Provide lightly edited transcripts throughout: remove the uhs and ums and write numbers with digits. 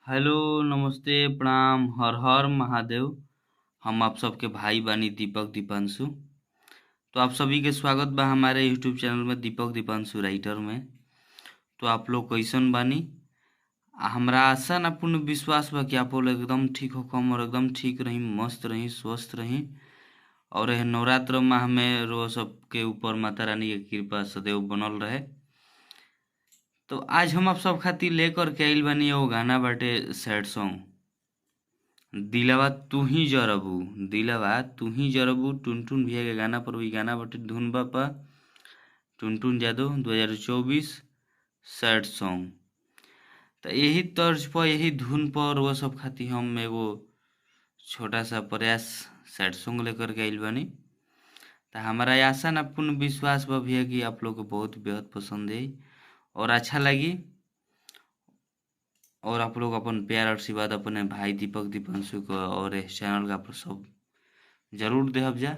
Hello, नमस्ते, प्रणाम, हर हर महादेव। हम आप सबके भाई बानी दीपक दीपांशु। तो आप सभी के स्वागत बा हमारे यूट्यूब चैनल में दीपक दीपांशु राइटर में। तो आप लोग कैसन बानी? हमरा आशा ना पूर्ण विश्वास बा कि आप लोग एकदम ठीक होकम और एकदम ठीक रही, मस्त रही, स्वस्थ रही। और यह नवरात्र माह में रो सबके ऊपर माता रानी के कृपा सदैव बनल रहे। तो आज हम आप सब खातिर लेकर के आइल बानी एगो गाना बाटे, सैड सॉन्ग। दिलवा तू ही जरबू। दिलवा तू ही जरबू टुनटुन भैया के गाना पर। वही गाना बटे धुन बापा टुनटुन जादव 2024 सैड सॉन्ग। तो यही तर्ज पर, यही धुन पर वो सब खाती हम एगो छोटा सा प्रयास सैड सॉन्ग लेकर के आइल बानी। तो हमारा आशा ना पूर्ण विश्वास बा भैया कि आप लोग को बहुत बेहद पसंद है और अच्छा लगी। और आप लोग अपन प्यार और आशीर्वाद अपने भाई दीपक दीपांशु को और इस चैनल का पर सब जरूर देहब जा।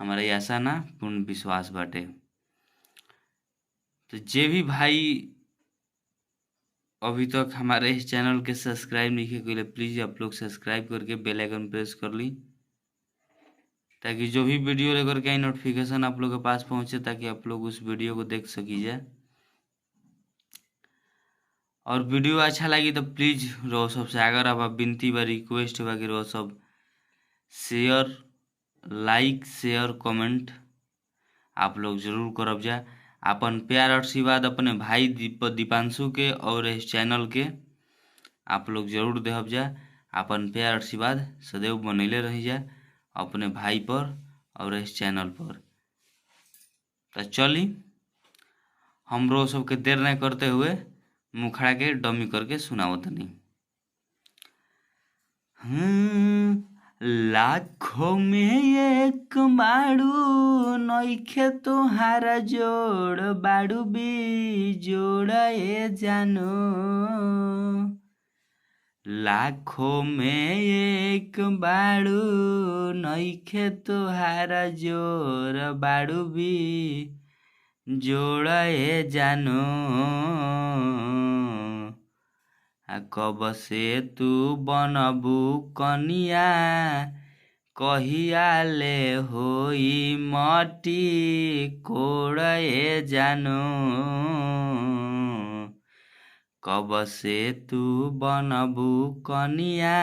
हमारा ये आशा ना पूर्ण विश्वास बाटे। तो जे भी भाई अभी तक हमारे इस चैनल के सब्सक्राइब नहीं किए, प्लीज आप लोग सब्सक्राइब करके बेल आइकन प्रेस कर ली, ताकि जो भी वीडियो लेकर के आई नोटिफिकेशन आप लोग के पास पहुंचे, ताकि आप लोग उस वीडियो को देख सकी जाए। और वीडियो अच्छा लगी तो प्लीज रो सबसे अगर आप विनती बा, रिक्वेस्ट बा कि रो सब शेयर, लाइक, शेयर, कमेंट आप लोग जरूर करब जा। अपन प्यार और आशीर्वाद अपने भाई दीपांशु के और इस चैनल के आप लोग जरूर देहब जा। अपन प्यार आशीर्वाद सदैव बनैले रही जा अपने भाई पर और इस चैनल पर। तो चली हमरो सबके देर नहीं करते हुए मुखड़ा के डमी करके सुनाओ तनी। लाखों में एक बाड़ू नइखे तोहारा जोड़, बाड़ू भी जोड़े जानो। लाखों में एक बाड़ू नइखे तोहारा जोड़, बाड़ू भी जोड़े जानो। कब से तू बनबू कनिया, कहिया ले होई मटी कोड़े जानो। कब से तू बनबू कनिया,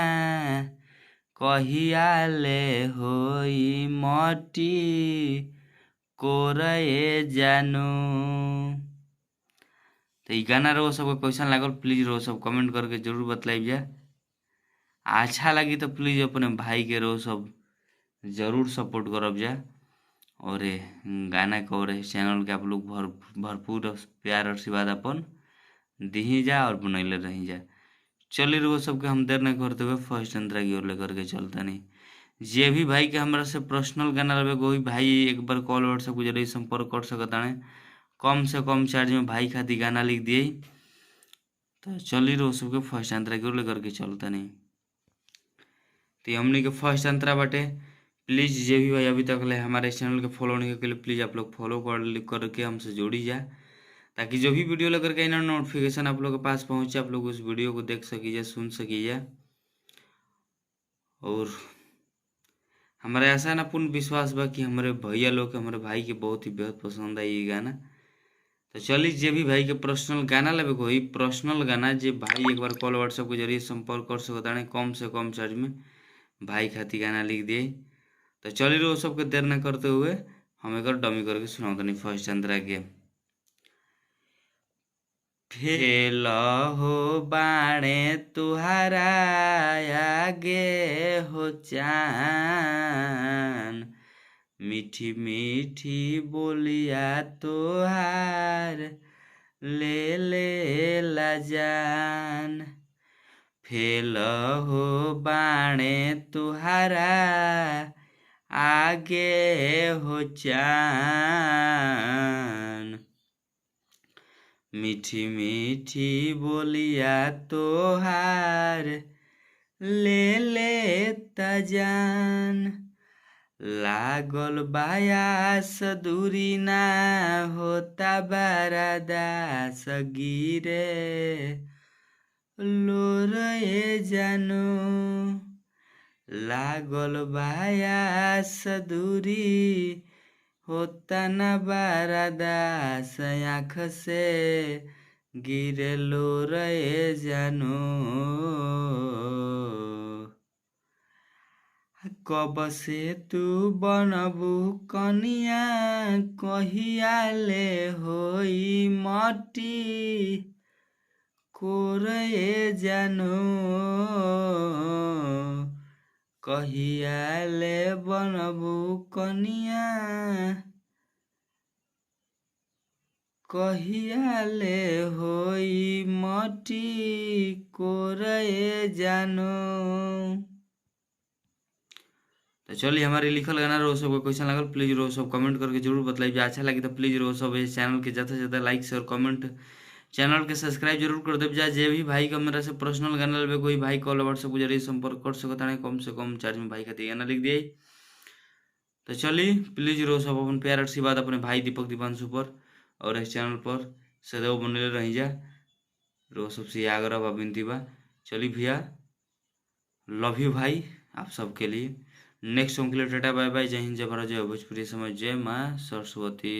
कहिया ले होई मटी कोड़े जानो। तो ये गाना रो सबको कैसा लागल प्लीज रो सब कमेंट करके जरूर बतलाइब जा। अच्छा लगी तो प्लीज अपने भाई के रो सब जरूर सपोर्ट करब जा। और गाना को और चैनल के आप लोग भरपूर प्यार और आशीर्वाद अपन दी जा और बनैले रही जा। चलिए रो सबके हम देर नहीं करते हुए फर्स्ट अंतरा की ओर लेकर के चलता नहीं। जे भी भाई के हमारा से पर्सनल गाना रहे कोई भाई एक बार कॉल व्हाट्सएप के जरिए संपर्क कर सकता है। कम से कम चार्ज में भाई खातिर गाना लिख दिए। तो चली रहो सबके फर्स्ट अंतरा की ओर लेकर के चलता नहीं। तो हमने के फर्स्ट अंतरा बाटे। प्लीज जे भी भाई अभी तक ले हमारे चैनल के फॉलो नहीं के लिए प्लीज आप लोग फॉलो करके हमसे जोड़ी जा, ताकि जो भी वीडियो लेकर के ना नोटिफिकेशन आप लोग के पास पहुंचे, आप लोग उस वीडियो को देख सकीजिए, सुन सकीजिए। और हमारे ऐसा ना पूर्ण विश्वास बा कि हमारे भैया लोग हमारे भाई के बहुत ही बेहद पसंद आई ये गाना। तो चलिए जे भी भाई के पर्सनल गाना लेवे कोई पर्सनल गाना जे भाई एक बार कॉल व्हाट्सएप के जरिए संपर्क कर सकता है कम से कम चार्ज में भाई खातिर गाना लिख दिए। तो चलिए वो सबके देर न करते हुए हम एक डमी करके सुनाओ नहीं फर्स्ट अंतरा के। फेल हो बाणे तुहारा आगे हो चान, मीठी मीठी बोलिया तोहार ले ले ला जान। फेल हो बाणे तुहारा आगे हो चान, मीठी मीठी बोलिया तोहार ले ले जान। लागल बायास दूरी ना होता बरदास गिरे लोर ए जानो लागल बायास दूरी होता न बारादास आँख से गिरे लोर ए जानो कब से तू बनबू कनिया कहिया ले होई मटी कोरे जानो कहिया ले बनबू कनिया कहिया ले होई मटी कोरे जानो। तो चलिए हमारे लिखल गाना रोज सबको क्वेश्चन लागल प्लीज रोज सब कमेंट करके जरूर बताइए। अच्छा लगे तो प्लीज रोज सब इस चैनल के ज़्यादा से ज़्यादा लाइक शेयर कमेंट चैनल के सब्सक्राइब जरूर कर देव। जा जे भी भाई का मेरा से पर्सनल गाना लेवे कोई भाई कॉल व्हाट्सएप के जरिए संपर्क कर सकता है कम से कम चार्ज में भाई का गाना लिख दिए। तो चलिए प्लीज रोज सब अपन प्यार आशीर्वाद अपने भाई दीपक दीपांशु पर और इस चैनल पर सदैव बने रही जा रोज सबसे आग्रह बा विनती बा। चलिए भैया लव यू भाई आप सबके लिए। नेक्स्ट सॉन्ग के लिए टाटा बाय बाय। जय हिंद जय भारत जय भोजपुरी समाज जय माँ सरस्वती।